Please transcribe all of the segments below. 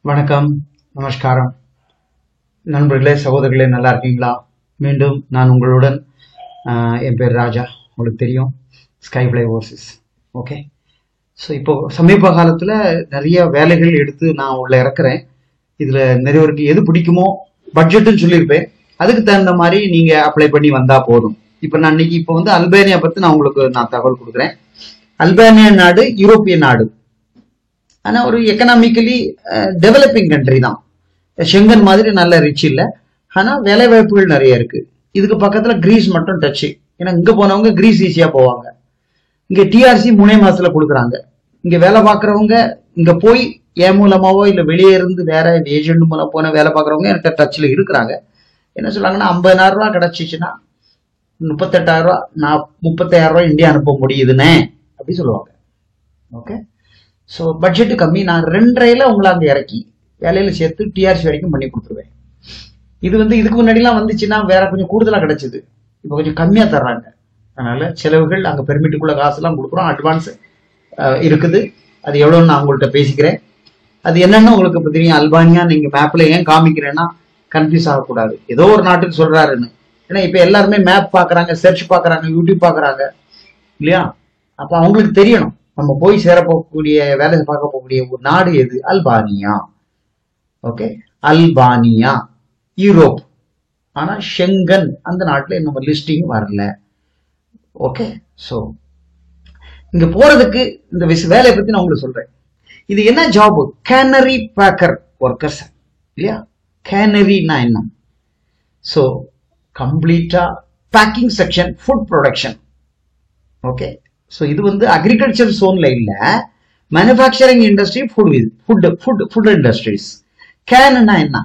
வணக்கம், நமஸ்காரம் நண்பர்களே, சகோதரர்களே, நல்லா இருக்கீங்களா? மீண்டும் நான் உங்களுடன். என் பேர் ராஜா, உங்களுக்கு தெரியும், sky fly Overseas. Okay, so இப்போ சமீப காலத்தில் நிறைய வேலைகள் எடுத்து நான் உள்ள இறக்குறேன். இதில் நிறையவருக்கு எது பிடிக்குமோ பட்ஜெட்டுன்னு சொல்லியிருப்பேன். அதுக்கு தகுந்த மாதிரி நீங்கள் அப்ளை பண்ணி வந்தால் போதும். இப்போ நான் இன்னைக்கு வந்து அல்பேனியா பற்றி நான் தகவல் கொடுக்குறேன். அல்பேனியா நாடு யூரோப்பிய நாடு, ஆனால் ஒரு எக்கனாமிக்கலி டெவலப்பிங் கண்ட்ரி தான். ஷெங்கன் மாதிரி நல்ல ரிச் இல்லை, ஆனால் வேலை வாய்ப்புகள் நிறைய இருக்கு. இதுக்கு பக்கத்தில் கிரீஸ் மட்டும் டச்சு. ஏன்னா இங்கே போனவங்க கிரீஸ் ஈஸியாக போவாங்க. இங்கே டிஆர்சி 3 மாசத்துல கொடுக்குறாங்க. இங்கே வேலை பார்க்குறவங்க இங்கே போய் என் மூலமாவோ இல்லை வெளியே இருந்து வேற ஏஜென்ட் மூலம் போன வேலை பார்க்குறவங்க எனக்கு டச்சில் இருக்கிறாங்க. என்ன சொல்றாங்கன்னா, 50,000 ரூபா கிடைச்சிச்சுன்னா 38,000 ரூபா, நான் 35,000 ரூபா இந்தியா அனுப்ப முடியுதுன்னே அப்படி சொல்லுவாங்க. ஓகே, ஸோ பட்ஜெட்டு கம்மி. நான் 2.5 உங்களை அங்கே இறக்கி வேலையில் சேர்த்து டிஆர்சி வரைக்கும் பண்ணி கொடுத்துருவேன். இது இதுக்கு முன்னாடிலாம் வந்துச்சுன்னா வேற கொஞ்சம் கூடுதலாக கிடைச்சிது. இப்போ கொஞ்சம் கம்மியாக தர்றாங்க. அதனால செலவுகள் அங்கே பெர்மிட்டுக்குள்ள காசுலாம் கொடுக்குறோம். அட்வான்ஸ் இருக்குது. அது எவ்வளோன்னு நான் உங்கள்கிட்ட பேசிக்கிறேன். அது என்னன்னு உங்களுக்கு இப்போ தெரியும். அல்பானியா நீங்கள் மேப்பில் ஏன் காமிக்கிறேன்னா கன்ஃபியூஸ் ஆகக்கூடாது, ஏதோ ஒரு நாட்டுக்கு சொல்கிறாருன்னு. ஏன்னா இப்போ எல்லாருமே மேப் பார்க்குறாங்க, சர்ச் பார்க்குறாங்க, யூடியூப் பார்க்குறாங்க இல்லையா? அப்போ அவங்களுக்கு தெரியணும் நம்ம போய் சேரப்போகக்கூடிய வேலை பார்க்க போகக்கூடிய ஒரு நாடு எது? அல்பானியா. ஓகே, அல்பானியா யூரோப், ஆனா ஷெங்கன் அந்த நாட்டில் நம்ம லிஸ்டிங் வரல. ஓகே, ஸோ இங்க போறதுக்கு இந்த வேலையை பத்தி நான் உங்களுக்கு சொல்றேன். இது என்ன ஜாப்? கேனரி பேக்கர் ஒர்க்கர்ஸ் இல்லையா? கேனரினா என்ன? ஸோ கம்ப்ளீட்டா packing section, food production. Okay, so இது அக்ரிகல்ச்சர் சோன்ல இல்ல, மேனுஃபேக்சரிங் இண்டஸ்ட்ரி, ஃபுட் இண்டஸ்ட்ரீஸ். கேன்னா என்ன?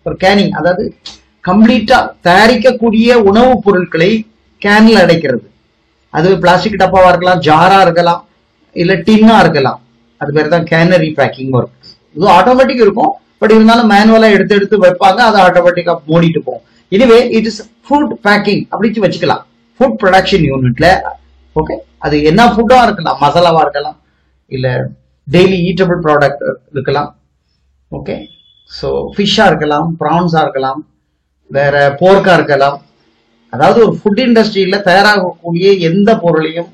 ஒரு கேனிங், அதாவது கம்ப்ளீட்டா தயாரிக்கக்கூடிய உணவுப் பொருட்களை கேன்ல அடைக்கிறது. அது பிளாஸ்டிக் டப்பாவா இருக்கலாம், ஜாரா இருக்கலாம், இல்ல டின்னா இருக்கலாம். அது பேர் தான் கேனரி பேக்கிங் ஒர்க். இது ஆட்டோமேட்டிக் இருக்கும், பட் இருந்தாலும் மேனுவலா எடுத்து வைப்பாங்க, அதை ஆட்டோமேட்டிக்கா மூடிட்டு போகும். Anyway it is food packing அப்படின்னு வச்சுக்கலாம். ஃபுட் ப்ரொடக்ஷன் யூனிட்ல. ஓகே, அது என்ன ஃபுட்டா இருக்கலாம், மசாலாவா இருக்கலாம், இல்ல டெய்லி ஈட்டபிள் ப்ராடக்ட் இருக்கலாம். ஓகே, ஸோ ஃபிஷ்ஷா இருக்கலாம், ப்ரான்ஸா இருக்கலாம், வேற போர்க்கா இருக்கலாம். அதாவது ஒரு ஃபுட் இண்டஸ்ட்ரியில தயாராகக்கூடிய எந்த பொருளையும்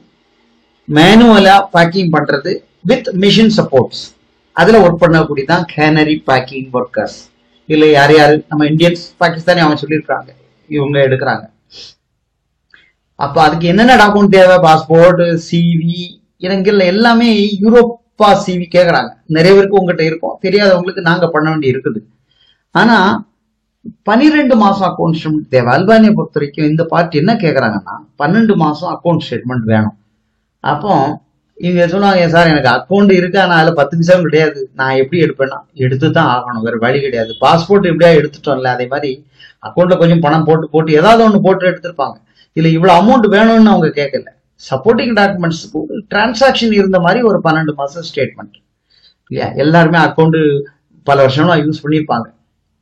மேனுவலா பேக்கிங் பண்றது வித் மிஷின் சப்போர்ட்ஸ், அதுல ஒர்க் பண்ணக்கூடியதான் கேனரி பேக்கிங் ஒர்க்கர்ஸ். இல்லை யார் நம்ம இந்தியன்ஸ், பாகிஸ்தானி அவங்க சொல்லியிருக்காங்க, இவங்க எடுக்கிறாங்க. அப்ப அதுக்கு என்னென்ன டாக்குமெண்ட் தேவை? Passport, CV. எனக்கு எல்லாமே யூரோப்பா சிவி கேட்கறாங்க. நிறைய பேருக்கு உங்ககிட்ட இருக்கும், தெரியாதவங்களுக்கு நாங்க பண்ண வேண்டி இருக்குது. ஆனா 12 மாசம் அக்கௌண்ட் ஸ்டேட்மெண்ட் தேவை. அல்பானியா பொறுத்த வரைக்கும் இந்த பார்ட்டி என்ன கேட்கறாங்கன்னா, 12 மாசம் அக்கௌண்ட் ஸ்டேட்மெண்ட் வேணும். அப்போ இவங்க சொன்னாங்க, சார் எனக்கு அக்கௌண்ட் இருக்கு, ஆனா அதுல 10 நிமிஷம் கிடையாது, நான் எப்படி எடுப்பேன்னா எடுத்து தான் ஆகணும், வேற வழி கிடையாது. பாஸ்போர்ட் எப்படியா எடுத்துட்டோம்ல, அதே மாதிரி அக்கௌண்ட்ல கொஞ்சம் பணம் போட்டு ஏதாவது ஒன்று போட்டு எடுத்திருப்பாங்க. இல்ல இவ்வளவு அமௌண்ட் வேணும்னு அவங்க கேட்கல. சப்போர்ட்டிங் டாக்குமெண்ட்ஸ், டிரான்சாக்ஷன் இருந்த மாதிரி ஒரு 12 மாசம் ஸ்டேட்மெண்ட் இல்லையா? எல்லாருமே அக்கௌண்ட் பல வருஷமா யூஸ் பண்ணியிருப்பாங்க.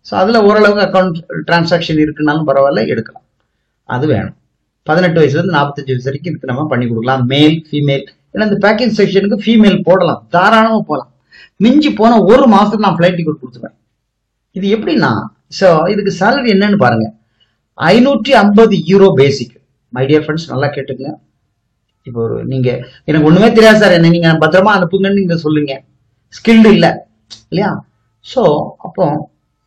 ஸோ அதுல ஓரளவுக்கு அக்கௌண்ட் டிரான்சாக்ஷன் இருக்குனாலும் பரவாயில்ல, எடுக்கலாம். அது வேணும். 18 வயசுல இருந்து 45 வயசு வரைக்கும் இதுக்கு நம்ம பண்ணி கொடுக்கலாம். மேல், ஃபீமேல். ஏன்னா இந்த பேக்கிங் செக்ஷனுக்கு ஃபீமேல் போடலாம், தாராளமா போகலாம். மிஞ்சி போன ஒரு மாசத்துக்கு நான் ஃபிளைட் டிக்கெட் கொடுத்துருவேன். இது எப்படின்னா, ஸோ இதுக்கு சேலரி என்னன்னு பாருங்க. 550 euro basic. My dear friends, நல்லா கேட்டுங்க. இப்போ நீங்க எனக்கு ஒண்ணுமே தெரியாது சார், என்ன நீங்க பத்திரமா அனுப்புங்கன்னு நீங்க சொல்லுங்க, ஸ்கில்டு இல்ல இல்லையா? ஸோ அப்போ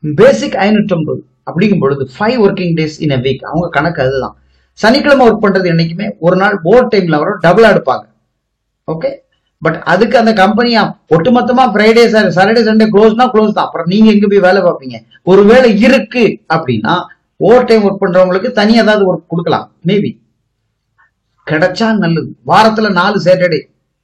பேசிக் 550 அப்படிங்கும் பொழுது 5 working days in a week. அவங்க கணக்கு அதுதான். சனிக்கிழமை ஒர்க் பண்றது என்னைக்குமே ஒரு நாள் ஓவர் டைம்ல வரும், டபுளா எடுப்பாங்க. ஓகே, பட் அதுக்கு அந்த கம்பெனியா ஒட்டுமொத்தமா ஃப்ரைடே சாட்டர்டே சண்டே க்ளோஸ் தான். அப்புறம் நீங்க எங்க போய் வேலை பார்ப்பீங்க? ஒரு வேலை இருக்கு அப்படின்னா ஓவர் டைம் ஒர்க் பண்றவங்களுக்கு தனி ஏதாவது ஒர்க் கொடுக்கலாம், மேபி கிடைச்சா நல்லது. வாரத்துல 4 சாட்டர்டே,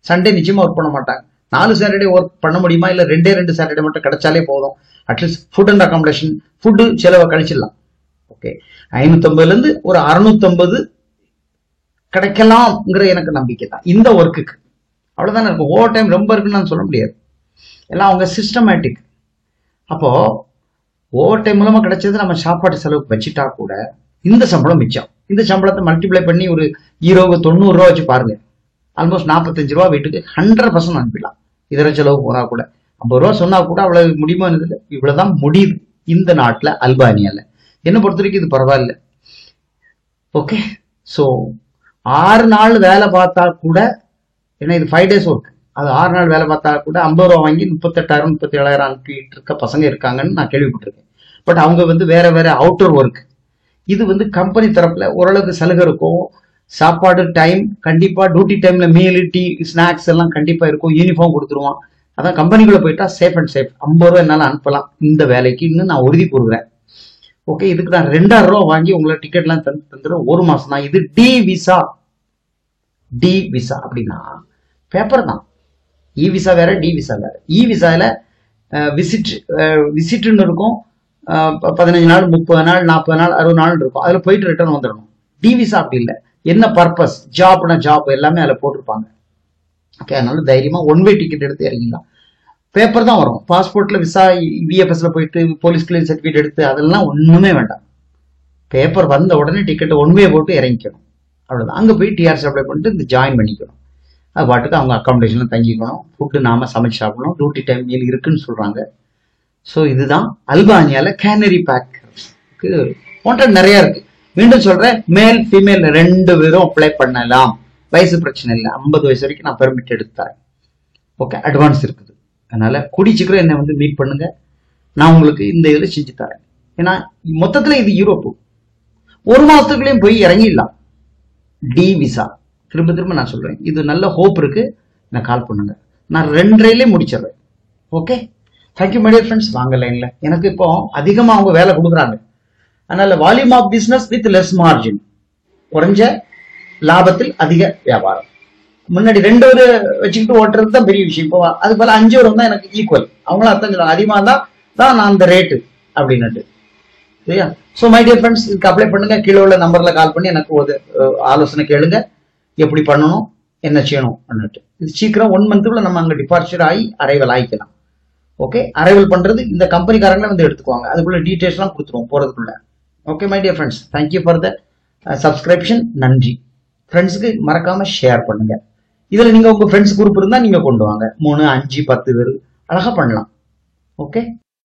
சண்டே நிச்சயமா ஒர்க் பண்ண மாட்டாங்க. 4 சாட்டர்டே ஒர்க் பண்ண முடியுமா? இல்ல 2 சாட்டர்டே மட்டும் கிடைச்சாலே போதும். At least food and accommodation, food செலவை கழிச்சிடலாம். ஓகே, 550 இருந்து ஒரு 650 கிடைக்கலாம்ங்கிற எனக்கு நம்பிக்கை தான் இந்த ஒர்க்குக்கு. அவ்வளவுதானே இருக்கும். ஓவர் டைம் ரொம்ப இருக்குன்னு நான் சொல்ல முடியாது. எல்லாம் அவங்க சிஸ்டமேட்டிக். அப்போ ஓவர் டைம் மூலமா கிடைச்சது நம்ம சாப்பாட்டு செலவுக்கு வச்சுட்டா கூட இந்த சம்பளம் மிச்சம். இந்த சம்பளத்தை மல்டிப்ளை பண்ணி ஒரு ஈரோவுக்கு 90 ரூபா வச்சு பாருங்க. ஆல்மோஸ்ட் 45 ரூபா வீட்டுக்கு 100% அனுப்பிடலாம். இதர செலவு போனா கூட 50 ரூபா சொன்னா கூட அவ்வளவு முடியுமா? இவ்வளவுதான் முடியுது இந்த நாட்டுல, அல்பானியால. என்ன பொறுத்த வரைக்கும் இது பரவாயில்ல. ஓகே, ஸோ 6 நாள் வேலை பார்த்தா கூட, ஏன்னா இது 5 days ஒர்க், அது 6 நாள் வேலை பார்த்தா கூட 50 ரூபா வாங்கி 38,000 37,000 அனுப்பிட்டு இருக்க பசங்க இருக்காங்கன்னு நான் கேள்விப்பட்டிருக்கேன். பட் அவங்க வேற வேற அவுட்டர் ஒர்க். இது கம்பெனி தரப்புல ஓரளவுக்கு சலுகை இருக்கும். சாப்பாடு டைம் கண்டிப்பா, டியூட்டி டைம்ல மீல், டீ, ஸ்நாக்ஸ் எல்லாம் கண்டிப்பா இருக்கும். யூனிஃபார்ம் கொடுத்துருவான். அதான் கம்பெனிக்குள்ள போயிட்டா சேஃப் அண்ட் சேஃப். 50 ரூபா என்னால அனுப்பலாம் இந்த வேலைக்கு இன்னும் நான் உறுதி கூறுகிறேன். ஓகே, இதுக்கு நான் 2000 ரூபா வாங்கி உங்களை டிக்கெட்லாம் தந்துடும். 1 மாசம் தான். இது டி விசா. டி விசா அப்படின்னா பேப்பர் தான். இ விசா வேற, டி விசா வேற. இ விசால விசிட்னு இருக்கும். 15 நாள், 30 நாள், 40 நாள், 60 நாள் இருக்கும். அதுல போயிட்டு ரிட்டர்ன் வந்துடணும். டி விசா அப்படி இல்லை. என்ன பர்பஸ், ஜாப்னா ஜாப் எல்லாமே அதுல போட்டிருப்பாங்க. ஓகே, அதனால தைரியமா 1 way டிக்கெட் எடுத்து இறங்கிடலாம். பேப்பர் தான் வரும். பாஸ்போர்ட்ல விசா, விஎஃப்எஸ்ல போயிட்டு போலீஸ் கிளியர் சர்டிஃபிகேட் எடுத்து அதெல்லாம் ஒண்ணுமே வேண்டாம். பேப்பர் வந்த உடனே டிக்கெட் 1 way போட்டு இறங்கிக்கணும். அவ்வளவுதான். அங்க போய் டிஆர்சி அப்ளை பண்ணிட்டு இந்த ஜாயின் பண்ணிக்கணும். அது பாட்டுக்கு அவங்க அக்காமடேஷன்ல தங்கிக்கணும். ஃபுட்டு நாம சமைச்சு சாப்பிடணும். டியூட்டி டைம் மீல் இருக்குன்னு சொல்றாங்க. ஸோ இதுதான் அல்பானியால கேனரி பேக். வாண்டட் நிறைய இருக்கு. மீண்டும் சொல்றேன், மேல் ஃபீமேல் 2 பேரும் அப்ளை பண்ணலாம். வயசு பிரச்சனை இல்லை. 50 வயசு வரைக்கும் நான் பெர்மிட் எடுத்து தரேன். ஓகே, அட்வான்ஸ் இருக்குது. அதனால குடிச்சுக்கிற என்னை மீட் பண்ணுங்க. நான் உங்களுக்கு இந்த இதில் செஞ்சு தரேன். ஏன்னா மொத்தத்தில் இது யூரோப்பு. 1 மாசத்துக்குள்ளேயும் போய் இறங்கிடலாம். D visa. திரும்ப நான் சொல்றேன், இது நல்ல ஹோப் இருக்கு. நான் கால் பண்ணுங்க. நான் 2.5 முடிச்சிடுறேன். Okay, thank you my dear friends. வாங்க லைன்ல. எனக்கு இப்போ அதிகமாக அவங்க வேலை கொடுக்குறாங்க. அதனால volume of business with less margin, குறைஞ்ச லாபத்தில் அதிக வியாபாரம். முன்னாடி 2 பேர் வச்சுக்கிட்டு ஓட்டுறது தான் பெரிய விஷயம். இப்போ அது போல 5 பேர் தான் எனக்கு ஈக்குவல். அவங்களும் அர்த்தம் சொல்லுவாங்க, அதிகமாக தான் நான் அந்த ரேட்டு அப்படின்னுட்டு. சரியா? ஸோ மை டியர் ஃப்ரெண்ட்ஸ், இதுக்கு அப்ளை பண்ணுங்க. கீழே உள்ள நம்பர்ல கால் பண்ணி எனக்கு ஒரு ஆலோசனை கேளுங்க. எப்படி பண்ணணும், என்ன செய்யணும் அப்படின்ட்டு. இது சீக்கிரம் 1 monthக்குள்ள நம்ம அங்கே டிபார்ச்சர் ஆகி அரைவல் ஆகிக்கலாம். ஓகே, அரைவல் பண்றது இந்த கம்பெனிக்காரங்களே எடுத்துக்குவாங்க. அதுக்குள்ள டீடைல்ஸ்லாம் கொடுத்துருவோம் போறதுக்குள்ள. Okay my dear friends, thank you for the subscription. நன்றி. ஃப்ரெண்ட்ஸுக்கு மறக்காம ஷேர் பண்ணுங்க. இதுல நீங்க உங்க ஃப்ரெண்ட்ஸ் குரூப் இருந்தா நீங்க கொண்டு வாங்க. 3, 5, 10 பேர் அழகா பண்ணலாம். ஓகே.